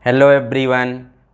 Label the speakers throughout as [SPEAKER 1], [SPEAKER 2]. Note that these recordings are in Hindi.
[SPEAKER 1] हेलो एवरीवन,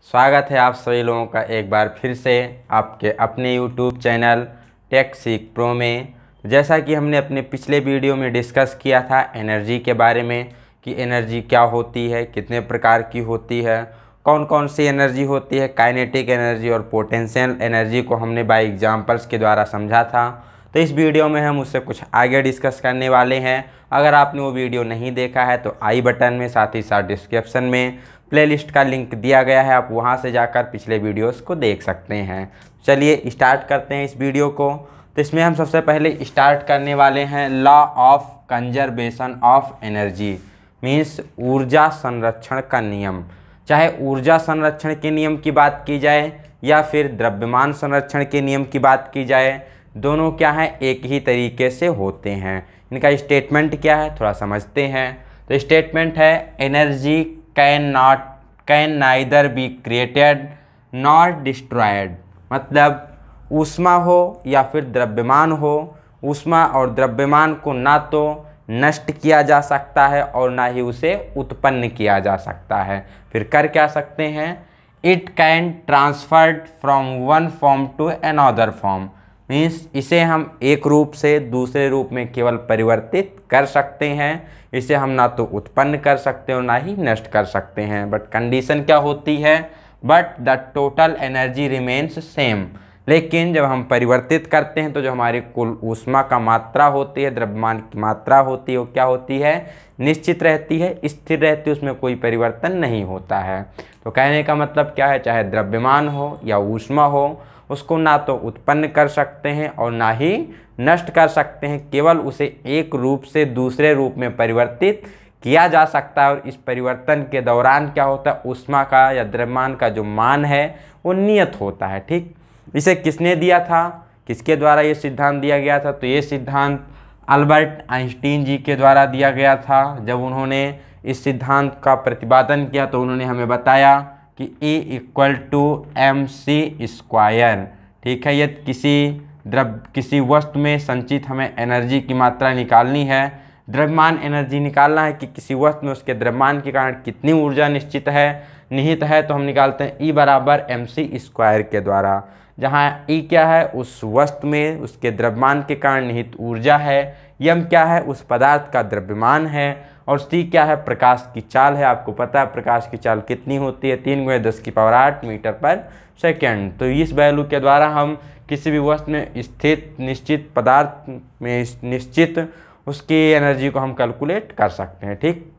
[SPEAKER 1] स्वागत है आप सभी लोगों का एक बार फिर से आपके अपने यूट्यूब चैनल टेक सीख प्रो में। जैसा कि हमने अपने पिछले वीडियो में डिस्कस किया था एनर्जी के बारे में कि एनर्जी क्या होती है, कितने प्रकार की होती है, कौन कौन सी एनर्जी होती है, काइनेटिक एनर्जी और पोटेंशियल एनर्जी को हमने बाय एग्जांपल्स के द्वारा समझा था। तो इस वीडियो में हम उससे कुछ आगे डिस्कस करने वाले हैं। अगर आपने वो वीडियो नहीं देखा है तो आई बटन में साथ ही साथ डिस्क्रिप्शन में प्लेलिस्ट का लिंक दिया गया है, आप वहां से जाकर पिछले वीडियोस को देख सकते हैं। चलिए स्टार्ट करते हैं इस वीडियो को। तो इसमें हम सबसे पहले स्टार्ट करने वाले हैं law of conservation of energy, means ऊर्जा संरक्षण का नियम। चाहे ऊर्जा संरक्षण के नियम की बात की जाए या फिर द्रव्यमान संरक्षण के नियम की बात की जाए, दोनों क्या है, एक ही तरीके से होते हैं। इनका स्टेटमेंट क्या है थोड़ा समझते हैं। तो स्टेटमेंट है energy can neither be created nor destroyed, मतलब ऊष्मा हो या फिर द्रव्यमान हो, ऊष्मा और द्रव्यमान को ना तो नष्ट किया जा सकता है और ना ही उसे उत्पन्न किया जा सकता है। फिर कर क्या सकते हैं, it can transferred from one form to another form, means इसे हम एक रूप से दूसरे रूप में केवल परिवर्तित कर सकते हैं। इसे हम ना तो उत्पन्न कर सकते और ना ही नष्ट कर सकते हैं। बट कंडीशन क्या होती है, but the total energy remains same. लेकिन जब हम परिवर्तित करते हैं तो जो हमारी कुल ऊष्मा का मात्रा होती है, द्रव्यमान की मात्रा होती है, वो क्या होती है, निश्चित रहती है, स्थिर रहती है, उसमें कोई परिवर्तन नहीं होता है। तो कहने का मतलब क्या है, चाहे द्रव्यमान हो या ऊष्मा हो, उसको ना तो उत्पन्न कर सकते हैं और ना ही नष्ट कर सकते हैं, केवल उसे एक रूप से दूसरे रूप में परिवर्तित किया जा सकता है। और इस परिवर्तन के दौरान क्या होता है, ऊष्मा का या द्रव्यमान का जो मान है वो नियत होता है। ठीक, इसे किसने दिया था, किसके द्वारा ये सिद्धांत दिया गया था, तो ये सिद्धांत अल्बर्ट आइंस्टीन जी के द्वारा दिया गया था। जब उन्होंने इस सिद्धांत का प्रतिपादन किया तो उन्होंने हमें बताया कि E = mc²। ठीक है, यदि किसी वस्तु में संचित हमें एनर्जी की मात्रा निकालनी है, द्रव्यमान एनर्जी निकालना है कि किसी वस्तु में उसके द्रव्यमान के कारण कितनी ऊर्जा निहित है, तो हम निकालते हैं E = mc² के द्वारा। जहाँ E क्या है, उस वस्तु में उसके द्रव्यमान के कारण निहित ऊर्जा है, m क्या है, उस पदार्थ का द्रव्यमान है, और C क्या है, प्रकाश की चाल है। आपको पता है प्रकाश की चाल कितनी होती है, 3 × 10⁸ मीटर/सेकेंड। तो इस वैल्यू के द्वारा हम किसी भी वस्तु में स्थित निश्चित पदार्थ में निश्चित उसकी एनर्जी को हम कैलकुलेट कर सकते हैं। ठीक,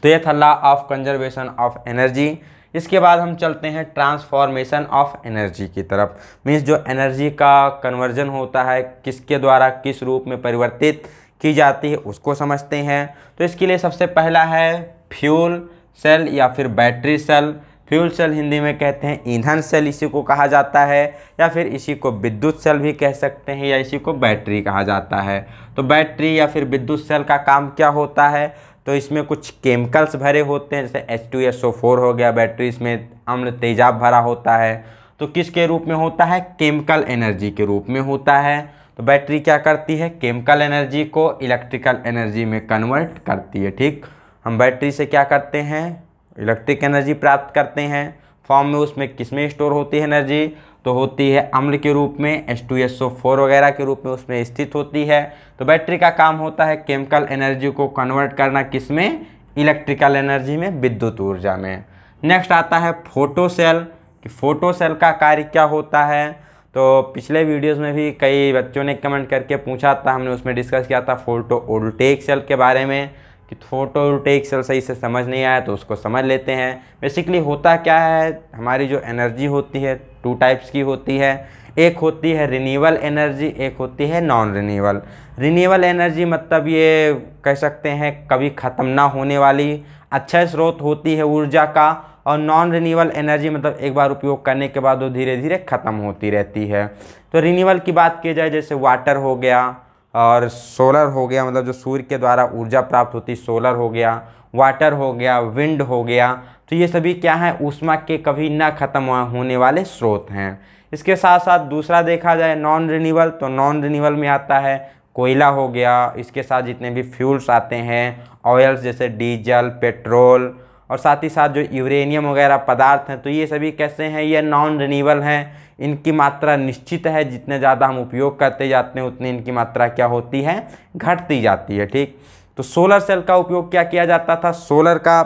[SPEAKER 1] तो ये था law of conservation of energy. इसके बाद हम चलते हैं ट्रांसफॉर्मेशन ऑफ एनर्जी की तरफ, मीन्स जो एनर्जी का कन्वर्जन होता है, किसके द्वारा किस रूप में परिवर्तित की जाती है, उसको समझते हैं। तो इसके लिए सबसे पहला है फ्यूल सेल या फिर battery cell. Fuel cell Hindi में कहते हैं ईंधन सेल, इसी को कहा जाता है, या फिर इसी को विद्युत सेल भी कह सकते हैं, या इसी को बैटरी कहा जाता है। तो बैटरी या फिर विद्युत सेल का काम क्या होता है, तो इसमें कुछ केमिकल्स भरे होते हैं, जैसे H2SO4 हो गया बैटरी, इसमें अम्ल तेजाब भरा होता है। तो किसके रूप में होता है, केमिकल एनर्जी के रूप में होता है। तो बैटरी क्या करती है, केमिकल एनर्जी को इलेक्ट्रिकल एनर्जी में कन्वर्ट करती है। ठीक, हम बैटरी से क्या करते हैं, इलेक्ट्रिक एनर्जी प्राप्त करते हैं। फॉर्म में उसमें किसमें स्टोर होती है एनर्जी, तो होती है अम्ल के रूप में, H2SO4 वगैरह के रूप में उसमें स्थित होती है। तो बैटरी का काम होता है केमिकल एनर्जी को कन्वर्ट करना, किसमें, इलेक्ट्रिकल एनर्जी में, विद्युत ऊर्जा में। नेक्स्ट आता है फोटो सेल, कि फोटो सेल का कार्य क्या होता है। तो पिछले वीडियोस में भी कई बच्चों ने कमेंट करके पूछा था, हमने उसमें डिस्कस किया था फोटोवोल्टेइक सेल के बारे में, कि फोटोवोल्टेइक सेल सही से समझ नहीं आया तो उसको समझ लेते हैं। बेसिकली होता क्या है, हमारी जो एनर्जी होती है 2 टाइप्स की होती है। एक होती है रिन्यूएबल एनर्जी, एक होती है नॉन रिन्यूएबल। रिन्यूएबल एनर्जी मतलब ये कह सकते हैं कभी ख़त्म ना होने वाली अच्छा स्रोत होती है ऊर्जा का, और नॉन रिन्यूएबल एनर्जी मतलब एक बार उपयोग करने के बाद वो धीरे धीरे ख़त्म होती रहती है। तो रिन्यूएबल की बात की जाए, जैसे वाटर हो गया और सोलर हो गया, मतलब जो सूर्य के द्वारा ऊर्जा प्राप्त होती, सोलर हो गया, वाटर हो गया, विंड हो गया। तो ये सभी क्या है, ऊष्मा के कभी ना ख़त्म होने वाले स्रोत हैं। इसके साथ साथ दूसरा देखा जाए नॉन रिन्यूएबल, तो नॉन रिन्यूएबल में आता है कोयला हो गया, इसके साथ जितने भी फ्यूल्स आते हैं, ऑयल्स जैसे डीजल, पेट्रोल और साथ ही साथ जो यूरेनियम वगैरह पदार्थ हैं, तो ये सभी कैसे हैं, ये नॉन रिन्यूएबल हैं। इनकी मात्रा निश्चित है, जितने ज़्यादा हम उपयोग करते जाते हैं उतनी इनकी मात्रा क्या होती है, घटती जाती है। ठीक, तो सोलर सेल का उपयोग क्या किया जाता था, सोलर का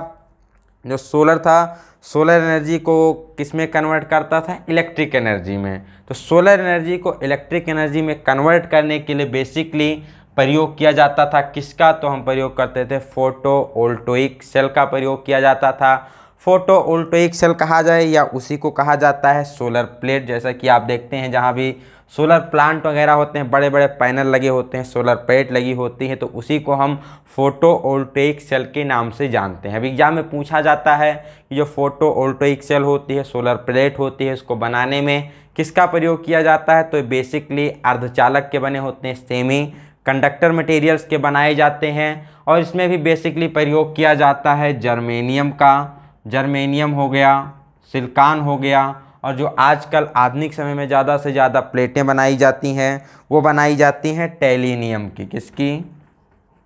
[SPEAKER 1] जो सोलर था, सोलर एनर्जी को किस में कन्वर्ट करता था, इलेक्ट्रिक एनर्जी में। तो सोलर एनर्जी को इलेक्ट्रिक एनर्जी में कन्वर्ट करने के लिए बेसिकली प्रयोग किया जाता था किसका, तो हम प्रयोग करते थे फोटोवोल्टाइक सेल का प्रयोग किया जाता था। फोटोवोल्टाइक सेल कहा जाए या उसी को कहा जाता है सोलर प्लेट। जैसा कि आप देखते हैं जहाँ भी सोलर प्लांट वगैरह होते हैं, बड़े बड़े पैनल लगे होते हैं, सोलर प्लेट लगी होती है, तो उसी को हम फोटोवोल्टाइक सेल के नाम से जानते हैं। अब एग्जाम में पूछा जाता है कि जो फोटोवोल्टाइक सेल होती है, सोलर प्लेट होती है, इसको बनाने में किसका प्रयोग किया जाता है, तो बेसिकली अर्धचालक के बने होते हैं, सेमी कंडक्टर मटेरियल्स के बनाए जाते हैं। और इसमें भी बेसिकली प्रयोग किया जाता है जर्मेनियम का, जर्मेनियम हो गया, सिलिकॉन हो गया, और जो आजकल आधुनिक समय में ज़्यादा से ज़्यादा प्लेटें बनाई जाती हैं वो बनाई जाती हैं टैलिनियम की, किसकी,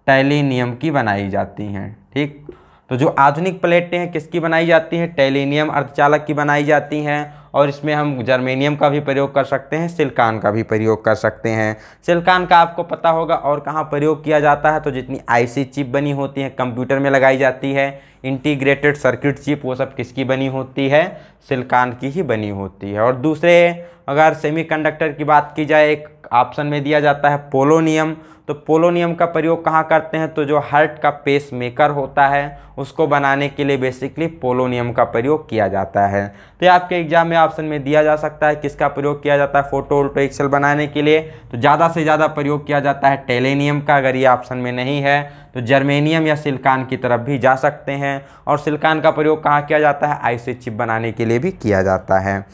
[SPEAKER 1] टैलिनियम की बनाई जाती हैं। ठीक, तो जो आधुनिक प्लेटें हैं किसकी बनाई जाती हैं, टैलिनियम अर्धचालक की बनाई जाती हैं। और इसमें हम जर्मेनियम का भी प्रयोग कर सकते हैं, सिलिकॉन का भी प्रयोग कर सकते हैं। सिलिकॉन का आपको पता होगा और कहाँ प्रयोग किया जाता है, तो जितनी आईसी चिप बनी होती है, कंप्यूटर में लगाई जाती है, इंटीग्रेटेड सर्किट चिप, वो सब किसकी बनी होती है, सिलिकॉन की ही बनी होती है। और दूसरे अगर सेमीकंडक्टर की बात की जाए, एक ऑप्शन में दिया जाता है पोलोनियम। तो पोलोनियम का प्रयोग कहाँ करते हैं, तो जो हार्ट का पेस मेकर होता है उसको बनाने के लिए बेसिकली पोलोनियम का प्रयोग किया जाता है। तो ये आपके एग्जाम में ऑप्शन में दिया जा सकता है किसका प्रयोग किया जाता है फोटोवोल्टाइक सेल बनाने के लिए, तो ज़्यादा से ज़्यादा प्रयोग किया जाता है टैलेनियम का। अगर ये ऑप्शन में नहीं है तो जर्मेनियम या सिलिकॉन की तरफ भी जा सकते हैं। और सिलिकॉन का प्रयोग कहाँ किया जाता है, आईसी चिप बनाने के लिए भी किया जाता है।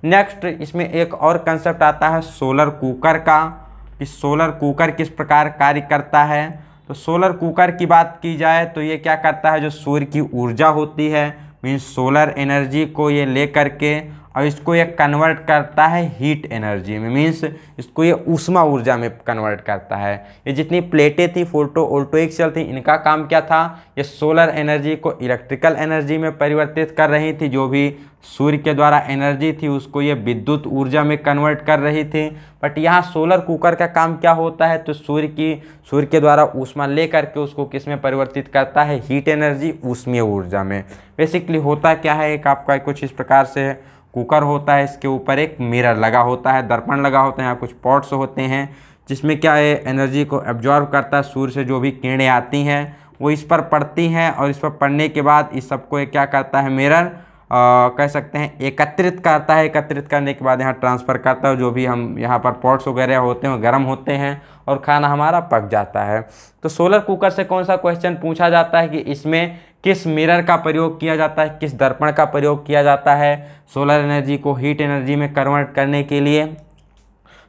[SPEAKER 1] नेक्स्ट इसमें एक और कंसेप्ट आता है सोलर कुकर का, कि सोलर कुकर किस प्रकार कार्य करता है। तो सोलर कुकर की बात की जाए तो ये क्या करता है, जो सूर्य की ऊर्जा होती है, मीन्स सोलर एनर्जी को ये ले करके और इसको ये कन्वर्ट करता है हीट एनर्जी में, मीन्स इसको ये ऊष्मा ऊर्जा में कन्वर्ट करता है। ये जितनी प्लेटें थी फोटोवोल्टाइक सेल थी, इनका काम क्या था, ये सोलर एनर्जी को इलेक्ट्रिकल एनर्जी में परिवर्तित कर रही थी। जो भी सूर्य के द्वारा एनर्जी थी उसको ये विद्युत ऊर्जा में कन्वर्ट कर रही थी। बट यहाँ सोलर कुकर का काम क्या होता है, तो सूर्य के द्वारा ऊष्मा ले करके उसको किस में परिवर्तित करता है, हीट एनर्जी, ऊष्मीय ऊर्जा में। बेसिकली होता क्या है, एक आपका कुछ इस प्रकार से कुकर होता है, इसके ऊपर एक मिरर लगा होता है, दर्पण लगा होता है, यहाँ कुछ पॉट्स होते हैं जिसमें क्या है, एनर्जी को एब्जॉर्ब करता है। सूर्य से जो भी किरणें आती हैं वो इस पर पड़ती हैं और इस पर पड़ने के बाद इस सबको ये क्या करता है, मिरर कह सकते हैं एकत्रित करता है। एकत्रित करने के बाद यहाँ ट्रांसफ़र करता है, जो भी हम यहाँ पर पॉट्स वगैरह होते हैं वो गर्म होते हैं और खाना हमारा पक जाता है। तो सोलर कुकर से कौन सा क्वेश्चन पूछा जाता है कि इसमें किस मिरर का प्रयोग किया जाता है, किस दर्पण का प्रयोग किया जाता है सोलर एनर्जी को हीट एनर्जी में कन्वर्ट करने के लिए।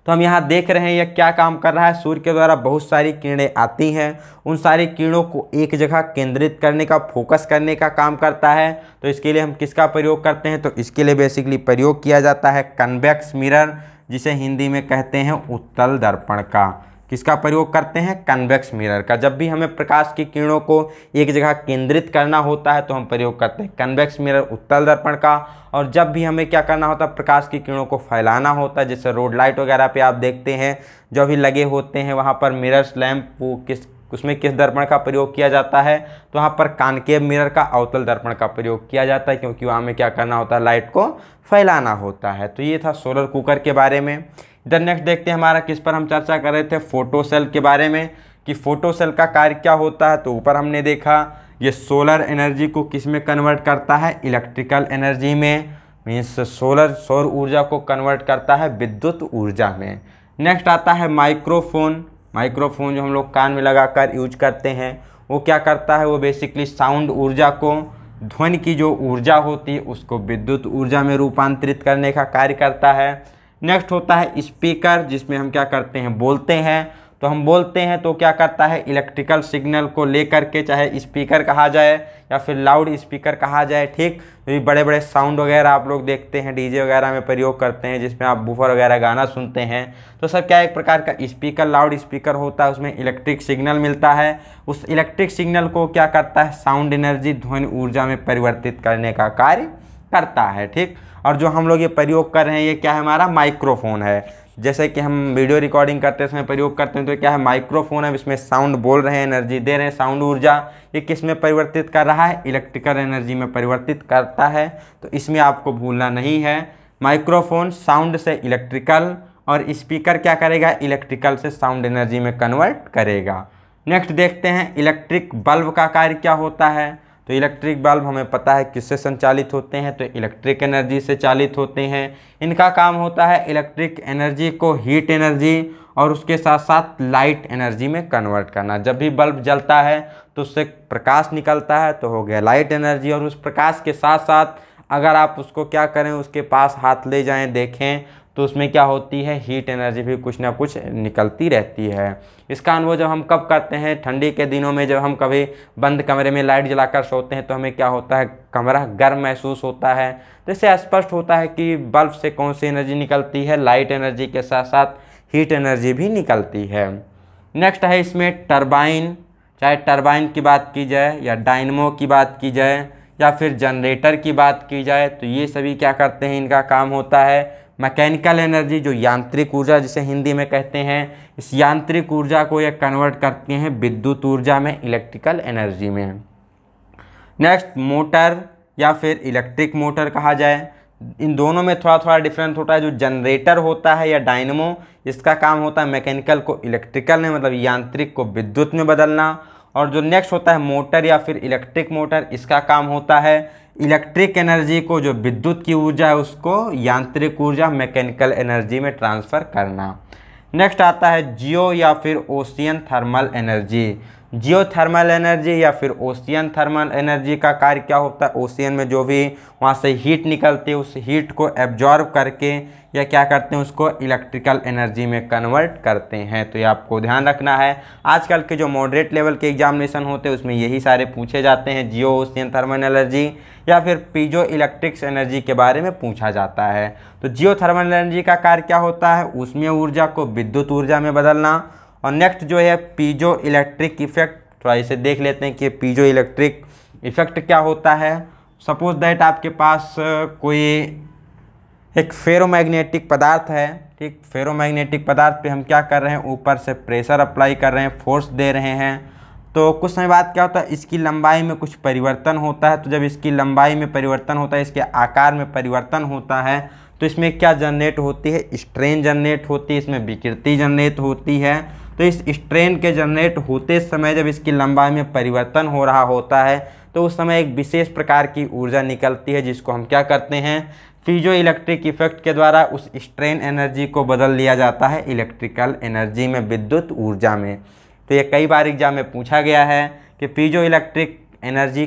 [SPEAKER 1] तो हम यहाँ देख रहे हैं यह क्या काम कर रहा है, सूर्य के द्वारा बहुत सारी किरणें आती हैं, उन सारी किरणों को एक जगह केंद्रित करने का, फोकस करने का काम करता है। तो इसके लिए हम किसका प्रयोग करते हैं, तो इसके लिए बेसिकली प्रयोग किया जाता है कन्वेक्स मिरर, जिसे हिंदी में कहते हैं उत्तल दर्पण का। किसका प्रयोग करते हैं, कन्वेक्स मिरर का। जब भी हमें प्रकाश की किरणों को एक जगह केंद्रित करना होता है तो हम प्रयोग करते हैं कन्वेक्स मिरर, उत्तल दर्पण का। और जब भी हमें क्या करना होता है, प्रकाश की किरणों को फैलाना होता है, जैसे रोड लाइट वगैरह पे आप देखते हैं जो भी लगे होते हैं वहाँ पर मिरर्स लैम्प, वो उसमें किस दर्पण का प्रयोग किया जाता है, तो वहाँ पर कॉनकेव मिरर का, अवतल दर्पण का प्रयोग किया जाता है, क्योंकि वहाँ में क्या करना होता है, लाइट को फैलाना होता है। तो ये था सोलर कुकर के बारे में। इधर नेक्स्ट देखते हैं हमारा किस पर हम चर्चा कर रहे थे, फोटो सेल के बारे में, कि फोटो सेल का कार्य क्या होता है। तो ऊपर हमने देखा ये सोलर एनर्जी को किस में कन्वर्ट करता है, इलेक्ट्रिकल एनर्जी में, मीन्स सौर ऊर्जा को कन्वर्ट करता है विद्युत ऊर्जा में। नेक्स्ट आता है माइक्रोफोन। माइक्रोफोन जो हम लोग कान में लगाकर यूज करते हैं, वो क्या करता है, वो बेसिकली साउंड ऊर्जा को, ध्वनि की जो ऊर्जा होती है उसको विद्युत ऊर्जा में रूपांतरित करने का कार्य करता है। नेक्स्ट होता है स्पीकर, जिसमें हम क्या करते हैं, बोलते हैं। तो हम बोलते हैं तो क्या करता है, इलेक्ट्रिकल सिग्नल को लेकर के, चाहे स्पीकर कहा जाए या फिर लाउड स्पीकर कहा जाए, ठीक। तो ये बड़े बड़े साउंड वगैरह आप लोग देखते हैं डीजे वगैरह में प्रयोग करते हैं, जिसमें आप बूफर वगैरह गाना सुनते हैं, तो सब क्या एक प्रकार का स्पीकर, लाउड स्पीकर होता है, उसमें इलेक्ट्रिक सिग्नल मिलता है। उस इलेक्ट्रिक सिग्नल को क्या करता है, साउंड एनर्जी, ध्वनि ऊर्जा में परिवर्तित करने का कार्य करता है, ठीक। और जो हम लोग ये प्रयोग कर रहे हैं ये क्या है, हमारा माइक्रोफोन है। जैसे कि हम वीडियो रिकॉर्डिंग करते समय प्रयोग करते हैं तो क्या है, माइक्रोफोन है, इसमें साउंड बोल रहे हैं, एनर्जी दे रहे हैं, साउंड ऊर्जा, ये किस में परिवर्तित कर रहा है, इलेक्ट्रिकल एनर्जी में परिवर्तित करता है। तो इसमें आपको भूलना नहीं है, माइक्रोफोन साउंड से इलेक्ट्रिकल और स्पीकर क्या करेगा, इलेक्ट्रिकल से साउंड एनर्जी में कन्वर्ट करेगा। नेक्स्ट देखते हैं इलेक्ट्रिक बल्ब का कार्य क्या होता है। तो इलेक्ट्रिक बल्ब हमें पता है किससे संचालित होते हैं, तो इलेक्ट्रिक एनर्जी से चालित होते हैं। इनका काम होता है इलेक्ट्रिक एनर्जी को हीट एनर्जी और उसके साथ साथ लाइट एनर्जी में कन्वर्ट करना। जब भी बल्ब जलता है तो उससे प्रकाश निकलता है, तो हो गया लाइट एनर्जी, और उस प्रकाश के साथ साथ अगर आप उसको क्या करें, उसके पास हाथ ले जाएं, देखें, तो उसमें क्या होती है, हीट एनर्जी भी कुछ ना कुछ निकलती रहती है। इसका अनुभव जब हम कब करते हैं, ठंडी के दिनों में, जब हम कभी बंद कमरे में लाइट जलाकर सोते हैं तो हमें क्या होता है, कमरा गर्म महसूस होता है। तो इससे स्पष्ट होता है कि बल्ब से कौन सी एनर्जी निकलती है, लाइट एनर्जी के साथ साथ हीट एनर्जी भी निकलती है। नेक्स्ट है इसमें टरबाइन, चाहे टरबाइन की बात की जाए या डायनमो की बात की जाए या फिर जनरेटर की बात की जाए, तो ये सभी क्या करते हैं, इनका काम होता है मैकेनिकल एनर्जी, जो यांत्रिक ऊर्जा जिसे हिंदी में कहते हैं, इस यांत्रिक ऊर्जा को ये कन्वर्ट करते हैं विद्युत ऊर्जा में, इलेक्ट्रिकल एनर्जी में। नेक्स्ट मोटर या फिर इलेक्ट्रिक मोटर कहा जाए, इन दोनों में थोड़ा थोड़ा डिफरेंस होता है। जो जनरेटर होता है या डायनमो, इसका काम होता है मैकेनिकल को इलेक्ट्रिकल में, मतलब यांत्रिक को विद्युत में बदलना। और जो नेक्स्ट होता है मोटर या फिर इलेक्ट्रिक मोटर, इसका काम होता है इलेक्ट्रिक एनर्जी को, जो विद्युत की ऊर्जा है, उसको यांत्रिक ऊर्जा मैकेनिकल एनर्जी में ट्रांसफ़र करना। नेक्स्ट आता है जियो या फिर ओशियन थर्मल एनर्जी। जियो थर्मल एनर्जी या फिर ओशियन थर्मल एनर्जी का कार्य क्या होता है, ओशियन में जो भी वहाँ से हीट निकलती है, उस हीट को एब्जॉर्ब करके या क्या करते हैं, उसको इलेक्ट्रिकल एनर्जी में कन्वर्ट करते हैं। तो ये आपको ध्यान रखना है। आजकल के जो मॉडरेट लेवल के एग्जामिनेशन होते हैं उसमें यही सारे पूछे जाते हैं, जियो ओशियन थर्मल एनर्जी या फिर पीजो इलेक्ट्रिक्स एनर्जी के बारे में पूछा जाता है। तो जियो थर्मल एनर्जी का कार्य क्या होता है, उसमें ऊर्जा को विद्युत ऊर्जा में बदलना। और नेक्स्ट जो है पीजो इलेक्ट्रिक इफेक्ट, थोड़ा इसे देख लेते हैं कि पीजो इलेक्ट्रिक इफेक्ट क्या होता है। सपोज दैट आपके पास कोई एक फेरोमैग्नेटिक पदार्थ है, ठीक। फेरोमैग्नेटिक पदार्थ पे हम क्या कर रहे हैं, ऊपर से प्रेशर अप्लाई कर रहे हैं, फोर्स दे रहे हैं। तो कुछ समय बाद क्या होता है, इसकी लंबाई में कुछ परिवर्तन होता है। तो जब इसकी लंबाई में परिवर्तन होता है, इसके आकार में परिवर्तन होता है, तो इसमें क्या जनरेट होती है, स्ट्रेन जनरेट होती है, इसमें विकृति जनरेट होती है। तो इस स्ट्रेन के जनरेट होते समय जब इसकी लंबाई में परिवर्तन हो रहा होता है, तो उस समय एक विशेष प्रकार की ऊर्जा निकलती है, जिसको हम क्या करते हैं, पीजो इलेक्ट्रिक इफेक्ट के द्वारा उस स्ट्रेन एनर्जी को बदल लिया जाता है इलेक्ट्रिकल एनर्जी में, विद्युत ऊर्जा में। तो ये कई बार एग्जाम में पूछा गया है कि पीजो इलेक्ट्रिक एनर्जी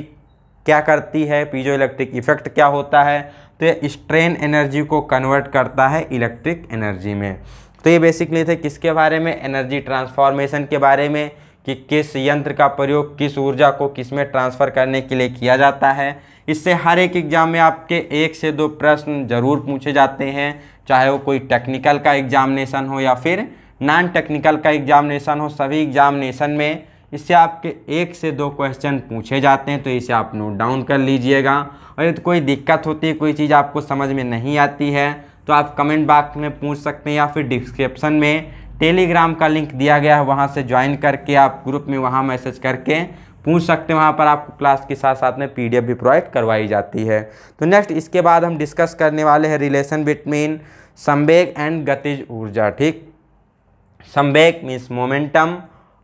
[SPEAKER 1] क्या करती है, पीजो इलेक्ट्रिक इफेक्ट क्या होता है। तो ये स्ट्रेन एनर्जी को कन्वर्ट करता है इलेक्ट्रिक एनर्जी में। तो ये बेसिकली थे किसके बारे में, एनर्जी ट्रांसफॉर्मेशन के बारे में, कि किस यंत्र का प्रयोग किस ऊर्जा को किस में ट्रांसफ़र करने के लिए किया जाता है। इससे हर एक एग्ज़ाम में आपके 1 से 2 प्रश्न ज़रूर पूछे जाते हैं, चाहे वो कोई टेक्निकल का एग्जामिनेशन हो या फिर नॉन टेक्निकल का एग्जामिनेशन हो, सभी एग्जामिनेशन में इससे आपके 1 से 2 क्वेश्चन पूछे जाते हैं। तो इसे आप नोट डाउन कर लीजिएगा। और यदि कोई दिक्कत होती है, कोई चीज़ आपको समझ में नहीं आती है, तो आप कमेंट बॉक्स में पूछ सकते हैं या फिर डिस्क्रिप्शन में टेलीग्राम का लिंक दिया गया है, वहाँ से ज्वाइन करके आप ग्रुप में वहाँ मैसेज करके पूछ सकते हैं। वहाँ पर आपको क्लास के साथ साथ में PDF भी प्रोवाइड करवाई जाती है। तो नेक्स्ट इसके बाद हम डिस्कस करने वाले हैं रिलेशन बिटवीन संवेग एंड गतिज ऊर्जा, ठीक। संवेग मीन्स मोमेंटम,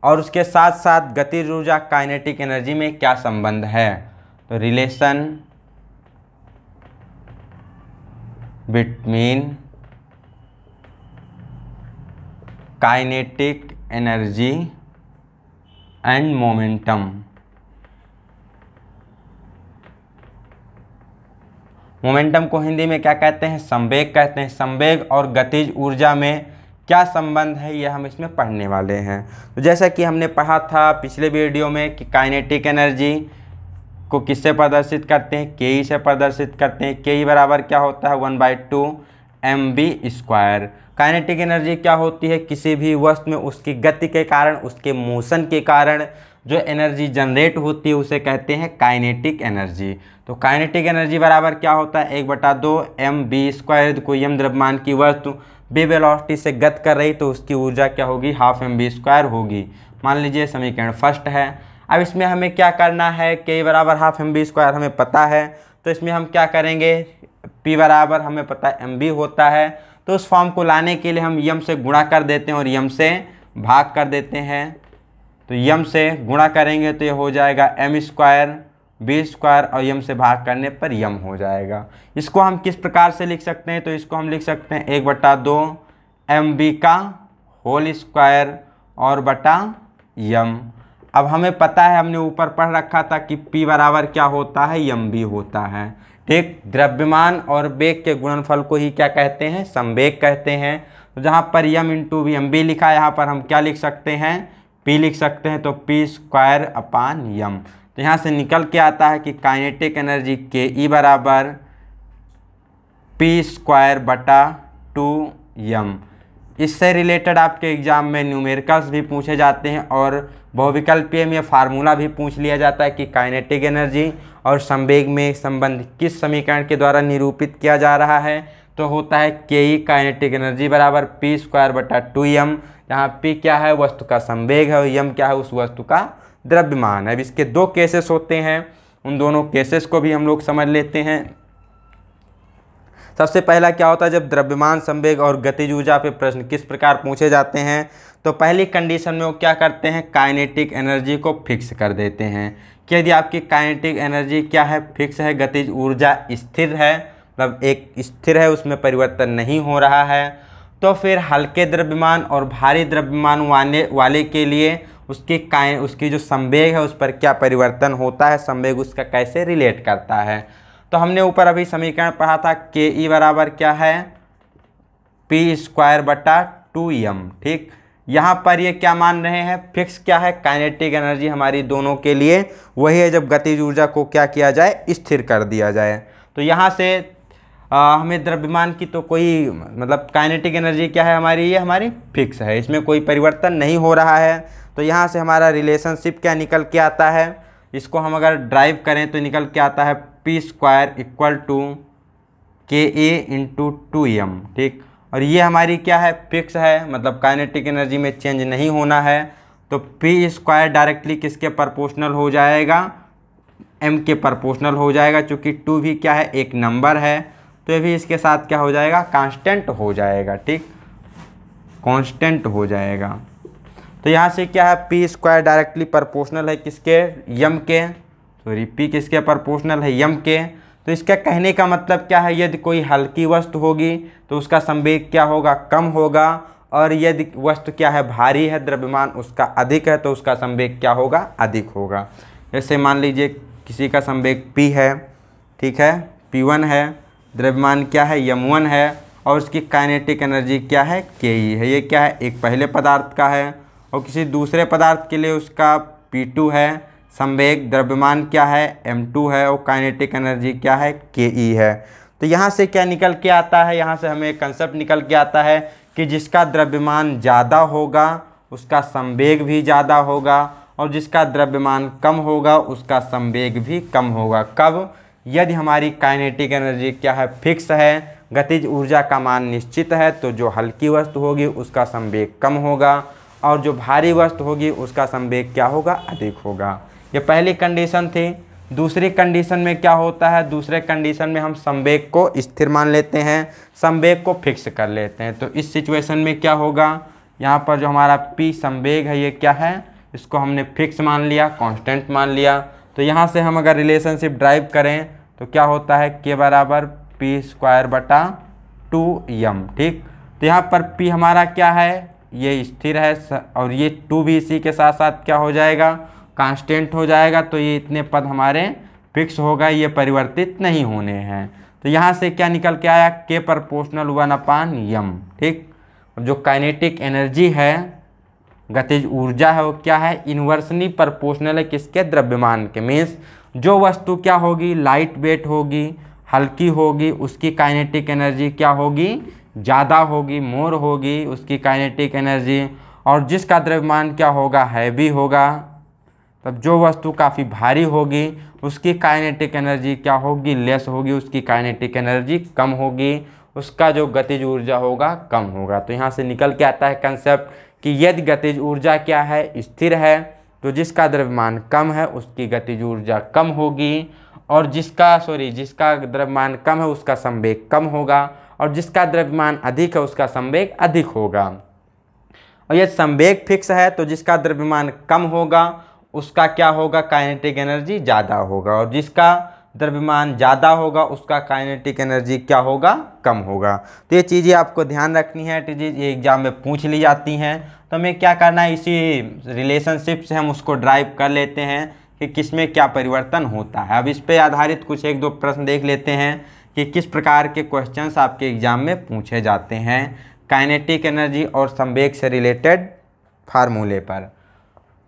[SPEAKER 1] और उसके साथ साथ गतिज ऊर्जा काइनेटिक एनर्जी में क्या संबंध है। तो relation between kinetic energy and momentum. Momentum को हिंदी में क्या कहते हैं, संवेग कहते हैं। संवेग और गतिज ऊर्जा में क्या संबंध है ये हम इसमें पढ़ने वाले हैं। तो जैसा कि हमने पढ़ा था पिछले वीडियो में कि काइनेटिक एनर्जी को किससे प्रदर्शित करते हैं, के से प्रदर्शित करते हैं। के बराबर क्या होता है 1/2 mv²। काइनेटिक एनर्जी क्या होती है, किसी भी वस्तु में उसकी गति के कारण, उसके मोशन के कारण जो एनर्जी जनरेट होती है उसे कहते हैं काइनेटिक एनर्जी। तो काइनेटिक एनर्जी बराबर क्या होता है 1/2 mv²। कोई m द्रव्यमान की वस्तु बी वेलोसिटी से गति कर रही तो उसकी ऊर्जा क्या होगी, ½ mv² होगी। मान लीजिए समीकरण फर्स्ट है। अब इसमें हमें क्या करना है, k बराबर ½ mv² हमें पता है, तो इसमें हम क्या करेंगे, p बराबर हमें पता है mv होता है, तो उस फॉर्म को लाने के लिए हम यम से गुणा कर देते हैं और यम से भाग कर देते हैं। तो यम से गुणा करेंगे तो ये हो जाएगा m² b² और यम से भाग करने पर यम हो जाएगा। इसको हम किस प्रकार से लिख सकते हैं, तो इसको हम लिख सकते हैं 1/2 mv² और बटा यम। अब हमें पता है, हमने ऊपर पढ़ रखा था कि p बराबर क्या होता है, mv होता है। ठीक, द्रव्यमान और वेग के गुणनफल को ही क्या कहते हैं, संवेग कहते हैं। तो जहाँ पर m × mv लिखा है, यहाँ पर हम क्या लिख सकते हैं, p लिख सकते हैं, तो p²/m। तो यहाँ से निकल के आता है कि काइनेटिक एनर्जी के बराबर p²/2m। इससे रिलेटेड आपके एग्जाम में न्यूमेरिकल्स भी पूछे जाते हैं और बहुविकल्पीय में फार्मूला भी पूछ लिया जाता है कि काइनेटिक एनर्जी और संवेग में संबंध किस समीकरण के द्वारा निरूपित किया जा रहा है। तो होता है के काइनेटिक एनर्जी बराबर p²/2m, जहाँ p क्या है, वस्तु का संवेग है, और m क्या है, उस वस्तु का द्रव्यमान है। अब इसके दो केसेस होते हैं, उन दोनों केसेस को भी हम लोग समझ लेते हैं। सबसे पहला क्या होता है, जब द्रव्यमान, संवेग और गतिज ऊर्जा पे प्रश्न किस प्रकार पूछे जाते हैं, तो पहली कंडीशन में वो क्या करते हैं, काइनेटिक एनर्जी को फिक्स कर देते हैं कि यदि आपकी काइनेटिक एनर्जी क्या है, फिक्स है, गतिज ऊर्जा स्थिर है, मतलब एक स्थिर है, उसमें परिवर्तन नहीं हो रहा है, तो फिर हल्के द्रव्यमान और भारी द्रव्यमान वाले के लिए उसकी जो संवेग है उस पर क्या परिवर्तन होता है, संवेग उसका कैसे रिलेट करता है। तो हमने ऊपर अभी समीकरण पढ़ा था, के बराबर क्या है, p²/2m। ठीक, यहाँ पर ये क्या मान रहे हैं, फिक्स क्या है, काइनेटिक एनर्जी हमारी दोनों के लिए वही है जब गतिज ऊर्जा को क्या किया जाए, स्थिर कर दिया जाए। तो यहाँ से हमें द्रव्यमान की तो कोई मतलब काइनेटिक एनर्जी क्या है हमारी, ये हमारी फिक्स है, इसमें कोई परिवर्तन नहीं हो रहा है। तो यहाँ से हमारा रिलेशनशिप क्या निकल के आता है, इसको हम अगर ड्राइव करें तो निकल के आता है p² = Ka × 2m। ठीक, और ये हमारी क्या है, फिक्स है, मतलब काइनेटिक एनर्जी में चेंज नहीं होना है। तो p² डायरेक्टली किसके प्रोपोर्शनल हो जाएगा, m के प्रोपोर्शनल हो जाएगा, चूँकि 2 भी क्या है, एक नंबर है, तो ये भी इसके साथ क्या हो जाएगा, कांस्टेंट हो जाएगा। ठीक, कांस्टेंट हो जाएगा। तो यहाँ से क्या है, p² डायरेक्टली प्रोपोर्शनल है किसके, यम के, सॉरी p किसके प्रोपोर्शनल है, यम के। तो इसका कहने का मतलब क्या है, यदि कोई हल्की वस्तु होगी तो उसका संवेग क्या होगा, कम होगा, और यदि वस्तु क्या है, भारी है, द्रव्यमान उसका अधिक है, तो उसका संवेग क्या होगा, अधिक होगा। जैसे मान लीजिए किसी का संवेग p है, ठीक है, p1 है, द्रव्यमान क्या है, m1 है, और उसकी काइनेटिक एनर्जी क्या है, ke है। ये क्या है, एक पहले पदार्थ का है, और किसी दूसरे पदार्थ के लिए उसका p2 है, संवेग द्रव्यमान क्या है, m2 है, और काइनेटिक एनर्जी क्या है, ke है। तो यहाँ से क्या निकल के आता है, यहाँ से हमें एक कंसेप्ट निकल के आता है कि जिसका द्रव्यमान ज़्यादा होगा उसका संवेग भी ज़्यादा होगा, और जिसका द्रव्यमान कम होगा उसका संवेग भी कम होगा। कब, यदि हमारी काइनेटिक एनर्जी क्या है, फिक्स है, गतिज ऊर्जा का मान निश्चित है, तो जो हल्की वस्तु होगी उसका संवेग कम होगा, और जो भारी वस्तु होगी उसका संवेग क्या होगा, अधिक होगा। ये पहली कंडीशन थी। दूसरी कंडीशन में क्या होता है, दूसरे कंडीशन में हम संवेग को स्थिर मान लेते हैं, संवेग को फिक्स कर लेते हैं। तो इस सिचुएशन में क्या होगा, यहाँ पर जो हमारा p संवेग है ये क्या है, इसको हमने फिक्स मान लिया, कांस्टेंट मान लिया। तो यहाँ से हम अगर रिलेशनशिप ड्राइव करें तो क्या होता है, k बराबर p²/2m। ठीक, तो यहाँ पर p हमारा क्या है, ये स्थिर है, और ये 2 भी इसी के साथ साथ क्या हो जाएगा, कांस्टेंट हो जाएगा। तो ये इतने पद हमारे फिक्स होगा, ये परिवर्तित नहीं होने हैं। तो यहाँ से क्या निकल के आया, k = 1/m। ठीक, अब जो काइनेटिक एनर्जी है, गतिज ऊर्जा है, वो क्या है, इन्वर्सली प्रोपोर्शनल है किसके, द्रव्यमान के। मीन्स जो वस्तु क्या होगी, लाइट वेट होगी, हल्की होगी, उसकी काइनेटिक एनर्जी क्या होगी, ज़्यादा होगी, मोर होगी उसकी काइनेटिक एनर्जी। और जिसका द्रव्यमान क्या होगा, हैवी होगा, तब जो वस्तु काफ़ी भारी होगी उसकी काइनेटिक एनर्जी क्या होगी, लेस होगी, उसकी काइनेटिक एनर्जी कम होगी, उसका जो गतिज ऊर्जा होगा कम होगा। तो यहाँ से निकल के आता है कंसेप्ट कि यदि गतिज ऊर्जा क्या है, स्थिर है, तो जिसका द्रव्यमान कम है उसकी गतिज ऊर्जा कम होगी, और जिसका द्रव्यमान कम है उसका संवेग कम होगा, और जिसका द्रव्यमान अधिक है उसका संवेग अधिक होगा। और यदि संवेग फिक्स है तो जिसका द्रव्यमान कम होगा उसका क्या होगा, काइनेटिक एनर्जी ज़्यादा होगा, और जिसका द्रव्यमान ज़्यादा होगा उसका काइनेटिक एनर्जी क्या होगा, कम होगा। तो ये चीज़ें आपको ध्यान रखनी है, ये एग्जाम में पूछ ली जाती हैं। तो हमें क्या करना है, इसी रिलेशनशिप से हम उसको ड्राइव कर लेते हैं कि किसमें क्या परिवर्तन होता है। अब इस पे आधारित कुछ एक दो प्रश्न देख लेते हैं कि किस प्रकार के क्वेश्चंस आपके एग्जाम में पूछे जाते हैं काइनेटिक एनर्जी और संवेग से रिलेटेड फार्मूले पर।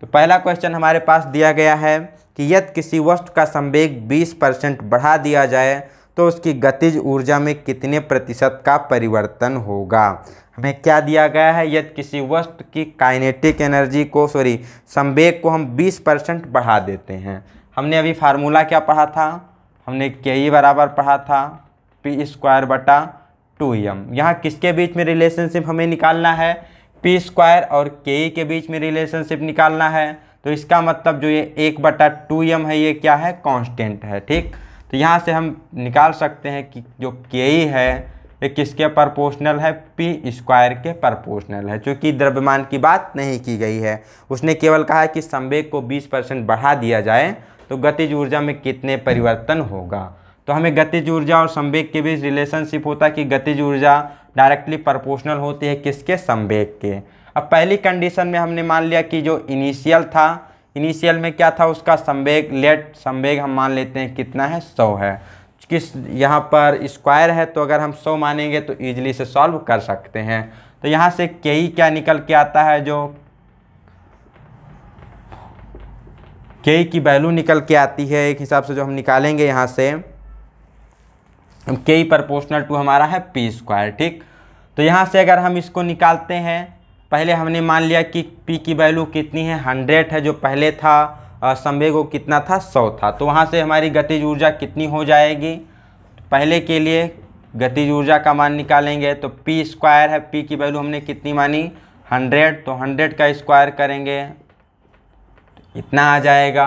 [SPEAKER 1] तो पहला क्वेश्चन हमारे पास दिया गया है कि यदि किसी वस्तु का संवेग 20% बढ़ा दिया जाए तो उसकी गतिज ऊर्जा में कितने प्रतिशत का परिवर्तन होगा। हमें क्या दिया गया है, यदि किसी वस्तु की काइनेटिक एनर्जी को संवेग को हम 20% बढ़ा देते हैं। हमने अभी फार्मूला क्या पढ़ा था, हमने के बराबर पढ़ा था P²/2m। यहाँ किसके बीच में रिलेशनशिप हमें निकालना है, P² और के के बीच में रिलेशनशिप निकालना है। तो इसका मतलब जो ये 1/2m है ये क्या है, कांस्टेंट है। ठीक, तो यहाँ से हम निकाल सकते हैं कि जो के है ये किसके प्रोपोर्शनल है, P² के प्रोपोर्शनल है। चूँकि द्रव्यमान की बात नहीं की गई है, उसने केवल कहा है कि संवेग को 20% बढ़ा दिया जाए तो गतिज ऊर्जा में कितने परिवर्तन होगा। तो हमें गतिज ऊर्जा और संवेग के बीच रिलेशनशिप होता है कि गतिज ऊर्जा डायरेक्टली प्रोपोर्शनल होती है किसके, संवेग के। अब पहली कंडीशन में हमने मान लिया कि जो इनिशियल था, इनिशियल में क्या था, उसका संवेग हम मान लेते हैं कितना है, 100 है। किस यहाँ पर स्क्वायर है तो अगर हम 100 मानेंगे तो ईजिली से सॉल्व कर सकते हैं। तो यहाँ से के क्या निकल के आता है, जो के की वैल्यू निकल के आती है एक हिसाब से जो हम निकालेंगे यहाँ से, के प्रोपोर्शनल टू हमारा है P²। ठीक, तो यहाँ से अगर हम इसको निकालते हैं, पहले हमने मान लिया कि P की वैल्यू कितनी है, 100 है, जो पहले था संवेग वो कितना था, 100 था। तो वहाँ से हमारी गतिज ऊर्जा कितनी हो जाएगी, पहले के लिए गतिज ऊर्जा का मान निकालेंगे तो P² है, P की वैल्यू हमने कितनी मानी, 100, तो 100 का स्क्वायर करेंगे तो इतना आ जाएगा।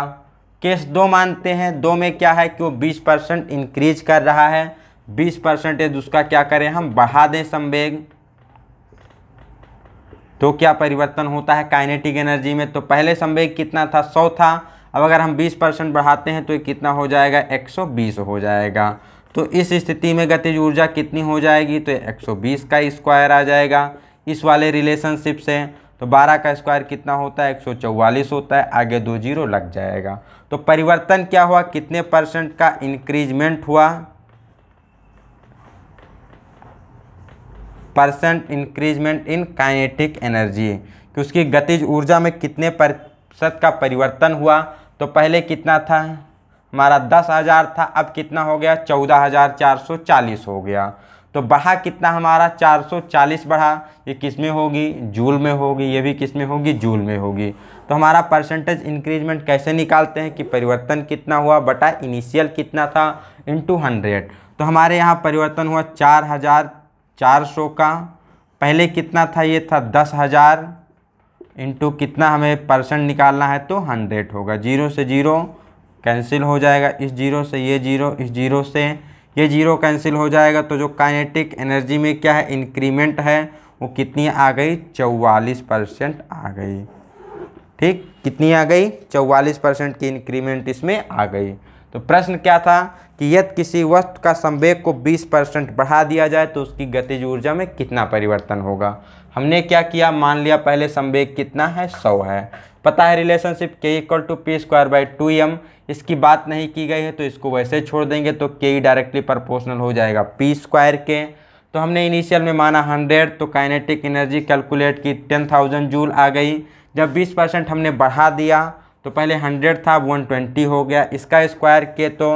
[SPEAKER 1] केस 2 मानते हैं, 2 में क्या है कि वो 20% इंक्रीज कर रहा है, 20% उसका क्या करें हम, बढ़ा दें संवेग, तो क्या परिवर्तन होता है काइनेटिक एनर्जी में। तो पहले संवेग कितना था, 100 था, अब अगर हम 20% बढ़ाते हैं तो ये कितना हो जाएगा, 120 हो जाएगा। तो इस स्थिति में गतिज ऊर्जा कितनी हो जाएगी, तो 120 का स्क्वायर आ जाएगा इस वाले रिलेशनशिप से। तो 12 का स्क्वायर कितना होता है, 144 होता है, आगे 2 जीरो लग जाएगा। तो परिवर्तन क्या हुआ, कितने परसेंट का इंक्रीजमेंट हुआ, percent increment in kinetic energy, कि उसकी गतिज ऊर्जा में कितने प्रतिशत का परिवर्तन हुआ। तो पहले कितना था हमारा, 10,000 था, अब कितना हो गया, 14,440 हो गया। तो बढ़ा कितना हमारा, 440 बढ़ा, ये किस में होगी, जूल में होगी, ये भी किस में होगी, जूल में होगी। तो हमारा परसेंटेज इंक्रीजमेंट कैसे निकालते हैं कि परिवर्तन कितना हुआ बटा इनिशियल कितना था इंटू 100। तो हमारे यहाँ परिवर्तन हुआ 4,400 का, पहले कितना था, ये था 10,000 इंटू कितना हमें परसेंट निकालना है तो 100 होगा। 0 से 0 कैंसिल हो जाएगा, इस 0 से ये 0, इस 0 से ये 0 कैंसिल हो जाएगा। तो जो काइनेटिक एनर्जी में क्या है, इंक्रीमेंट है, वो कितनी आ गई, 44% आ गई। ठीक, कितनी आ गई, 44% की इंक्रीमेंट इसमें आ गई। तो प्रश्न क्या था कि यदि किसी वस्तु का संवेग को 20% बढ़ा दिया जाए तो उसकी गतिज ऊर्जा में कितना परिवर्तन होगा। हमने क्या किया, मान लिया पहले संवेग कितना है, 100 है, पता है रिलेशनशिप K = P²/2m, इसकी बात नहीं की गई है तो इसको वैसे छोड़ देंगे। तो K डायरेक्टली प्रोपोर्शनल हो जाएगा P² के। तो हमने इनिशियल में माना 100, तो काइनेटिक एनर्जी कैलकुलेट की 10,000 जूल आ गई। जब 20% हमने बढ़ा दिया तो पहले 100 था, 120 हो गया, इसका स्क्वायर किए तो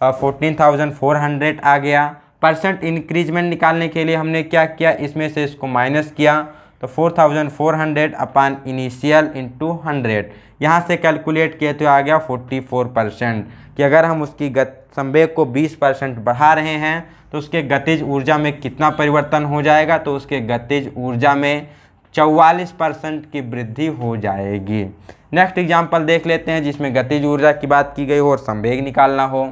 [SPEAKER 1] 14,400 आ गया। परसेंट इंक्रीजमेंट निकालने के लिए हमने क्या किया, इसमें से इसको माइनस किया तो 4,400 अपान इनिशियल इंटू 100, यहाँ से कैलकुलेट किए तो आ गया 44% कि अगर हम उसकी संवेग को 20% बढ़ा रहे हैं तो उसके गतिज ऊर्जा में कितना परिवर्तन हो जाएगा, तो उसके गतिज ऊर्जा में 44% की वृद्धि हो जाएगी। नेक्स्ट एग्जाम्पल देख लेते हैं जिसमें गतिज ऊर्जा की बात की गई हो और संवेग निकालना हो।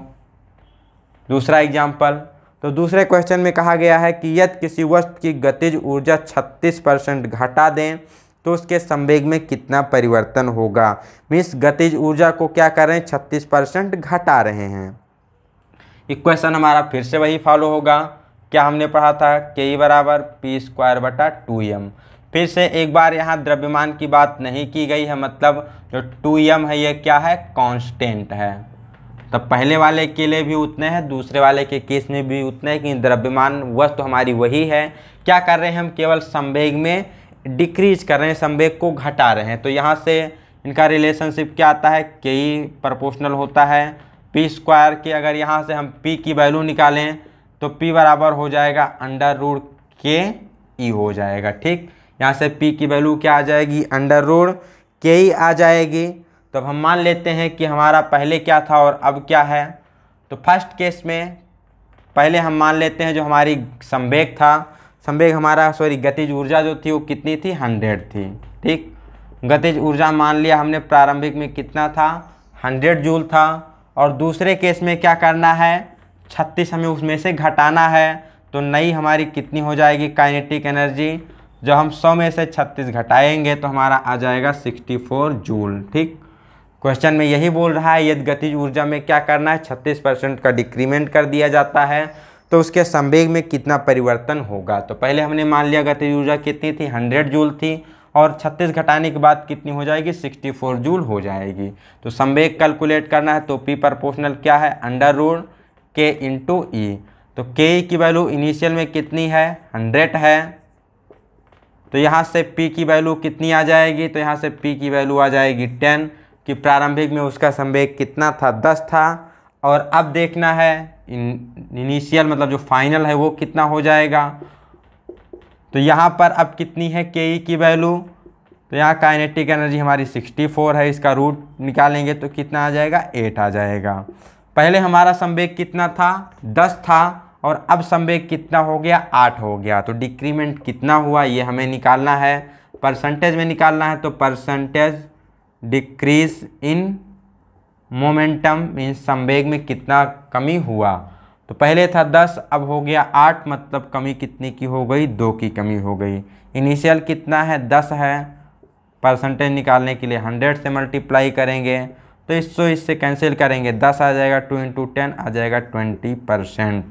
[SPEAKER 1] दूसरा एग्जाम्पल, तो दूसरे क्वेश्चन में कहा गया है कि यदि किसी वस्तु की गतिज ऊर्जा 36% घटा दें तो उसके संवेग में कितना परिवर्तन होगा। मीन्स गतिज ऊर्जा को क्या कर रहे हैं, 36% घटा रहे हैं। इक्वेशन हमारा फिर से वही फॉलो होगा, क्या हमने पढ़ा था, K बराबर P²/2m। फिर से एक बार यहाँ द्रव्यमान की बात नहीं की गई है, मतलब जो 2m है ये क्या है, कांस्टेंट है। तब पहले वाले के लिए भी उतने हैं, दूसरे वाले के केस में भी उतने हैं कि द्रव्यमान वस्तु हमारी वही है। क्या कर रहे हैं हम, केवल संवेग में डिक्रीज कर रहे हैं, संवेग को घटा रहे हैं। तो यहाँ से इनका रिलेशनशिप क्या आता है, K प्रोपोर्शनल होता है P² के। अगर यहाँ से हम P की वैल्यू निकालें तो P बराबर हो जाएगा √KE हो जाएगा। ठीक, यहाँ से P की वैल्यू क्या आ जाएगी, √KE आ जाएगी। तो अब हम मान लेते हैं कि हमारा पहले क्या था और अब क्या है। तो फर्स्ट केस में पहले हम मान लेते हैं जो हमारी संवेग था, संवेग हमारा गतिज ऊर्जा जो थी वो कितनी थी, 100 थी। ठीक, गतिज ऊर्जा मान लिया हमने प्रारंभिक में कितना था, 100 जूल था। और दूसरे केस में क्या करना है, 36 हमें उसमें से घटाना है। तो नई हमारी कितनी हो जाएगी काइनेटिक एनर्जी, जो हम 100 में से 36 घटाएंगे तो हमारा आ जाएगा 64 जूल। ठीक, क्वेश्चन में यही बोल रहा है यदि गतिज ऊर्जा में क्या करना है, 36% का डिक्रीमेंट कर दिया जाता है तो उसके संवेग में कितना परिवर्तन होगा। तो पहले हमने मान लिया गतिज ऊर्जा कितनी थी, 100 जूल थी, और 36 घटाने के बाद कितनी हो जाएगी, 64 जूल हो जाएगी। तो संवेग कैलकुलेट करना है तो P प्रोपोर्शनल क्या है, √K × E। तो K की वैल्यू इनिशियल में कितनी है, 100 है। तो यहाँ से P की वैल्यू कितनी आ जाएगी, तो यहाँ से P की वैल्यू आ जाएगी 10, कि प्रारंभिक में उसका संवेग कितना था, 10 था। और अब देखना है इनिशियल मतलब जो फाइनल है वो कितना हो जाएगा। तो यहाँ पर अब कितनी है Ke की वैल्यू, तो यहाँ काइनेटिक एनर्जी हमारी 64 है, इसका रूट निकालेंगे तो कितना आ जाएगा, 8 आ जाएगा। पहले हमारा संवेग कितना था, 10 था, और अब संवेग कितना हो गया, 8 हो गया। तो डिक्रीमेंट कितना हुआ ये हमें निकालना है, परसेंटेज में निकालना है। तो percentage decrease in momentum means संवेग में कितना कमी हुआ। तो पहले था 10, अब हो गया 8, मतलब कमी कितनी की हो गई, 2 की कमी हो गई। इनिशियल कितना है, 10 है, परसेंटेज निकालने के लिए 100 से मल्टीप्लाई करेंगे तो इससे कैंसिल करेंगे, 10 आ जाएगा, 2 × 10 आ जाएगा 20%।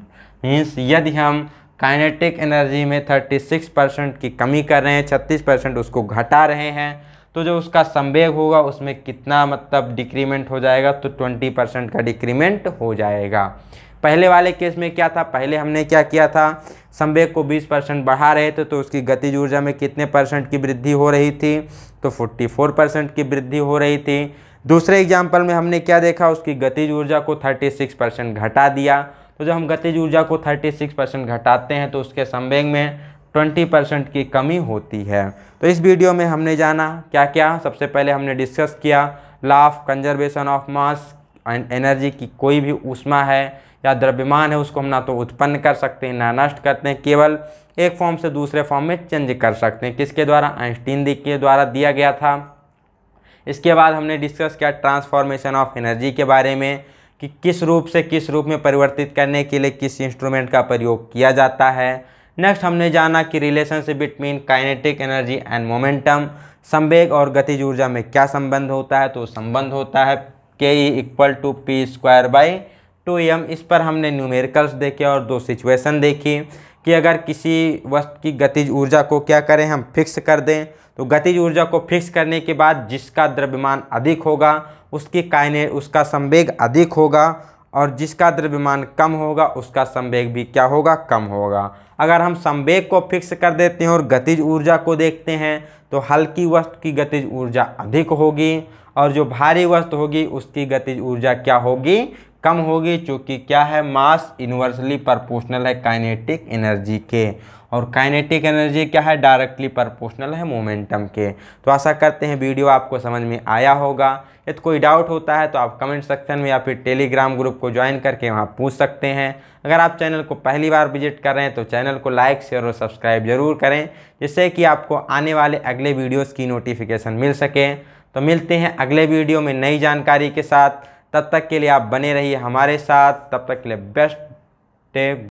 [SPEAKER 1] मीन्स यदि हम काइनेटिक एनर्जी में 36% की कमी कर रहे हैं, 36% उसको घटा रहे हैं, तो जो उसका संवेग होगा उसमें कितना मतलब डिक्रीमेंट हो जाएगा, तो 20% का डिक्रीमेंट हो जाएगा। पहले वाले केस में क्या था, पहले हमने क्या किया था, संवेग को 20% बढ़ा रहे थे तो उसकी गतिज ऊर्जा में कितने परसेंट की वृद्धि हो रही थी, तो 44% की वृद्धि हो रही थी। दूसरे एग्जाम्पल में हमने क्या देखा, उसकी गतिज ऊर्जा को 36% घटा दिया। तो जब हम गतिज ऊर्जा को 36% घटाते हैं तो उसके संवेग में 20% की कमी होती है। तो इस वीडियो में हमने जाना क्या क्या, सबसे पहले हमने डिस्कस किया law of conservation of mass and energy की कोई भी ऊष्मा है या द्रव्यमान है उसको हम ना तो उत्पन्न कर सकते हैं ना नष्ट करते हैं, केवल एक फॉर्म से दूसरे फॉर्म में चेंज कर सकते हैं। किसके द्वारा, आइंस्टीन के द्वारा दिया गया था। इसके बाद हमने डिस्कस किया ट्रांसफॉर्मेशन ऑफ एनर्जी के बारे में कि किस रूप से किस रूप में परिवर्तित करने के लिए किस इंस्ट्रूमेंट का प्रयोग किया जाता है। नेक्स्ट हमने जाना कि relationship between kinetic energy and momentum, संवेग और गतिज ऊर्जा में क्या संबंध होता है, तो संबंध होता है Ke = P²/2m। इस पर हमने न्यूमेरिकल्स देखे और 2 सिचुएशन देखी कि अगर किसी वस्तु की गतिज ऊर्जा को क्या करें, हम फिक्स कर दें, तो गतिज ऊर्जा को फिक्स करने के बाद जिसका द्रव्यमान अधिक होगा उसका संवेग अधिक होगा, और जिसका द्रव्यमान कम होगा उसका संवेग भी क्या होगा, कम होगा। अगर हम संवेग को फिक्स कर देते हैं और गतिज ऊर्जा को देखते हैं तो हल्की वस्तु की गतिज ऊर्जा अधिक होगी और जो भारी वस्तु होगी उसकी गतिज ऊर्जा क्या होगी, कम होगी, चूँकि क्या है, मास इन्वर्सली प्रोपोर्शनल है काइनेटिक एनर्जी के, और काइनेटिक एनर्जी क्या है, डायरेक्टली प्रोपोर्शनल है मोमेंटम के। तो आशा करते हैं वीडियो आपको समझ में आया होगा। यदि कोई डाउट होता है तो आप कमेंट सेक्शन में या फिर टेलीग्राम ग्रुप को ज्वाइन करके वहाँ पूछ सकते हैं। अगर आप चैनल को पहली बार विजिट कर रहे हैं तो चैनल को लाइक, शेयर और सब्सक्राइब जरूर करें, जिससे कि आपको आने वाले अगले वीडियोज़ की नोटिफिकेशन मिल सके। तो मिलते हैं अगले वीडियो में नई जानकारी के साथ। तब तक के लिए आप बने रहिए हमारे साथ। तब तक के लिए बेस्ट डे।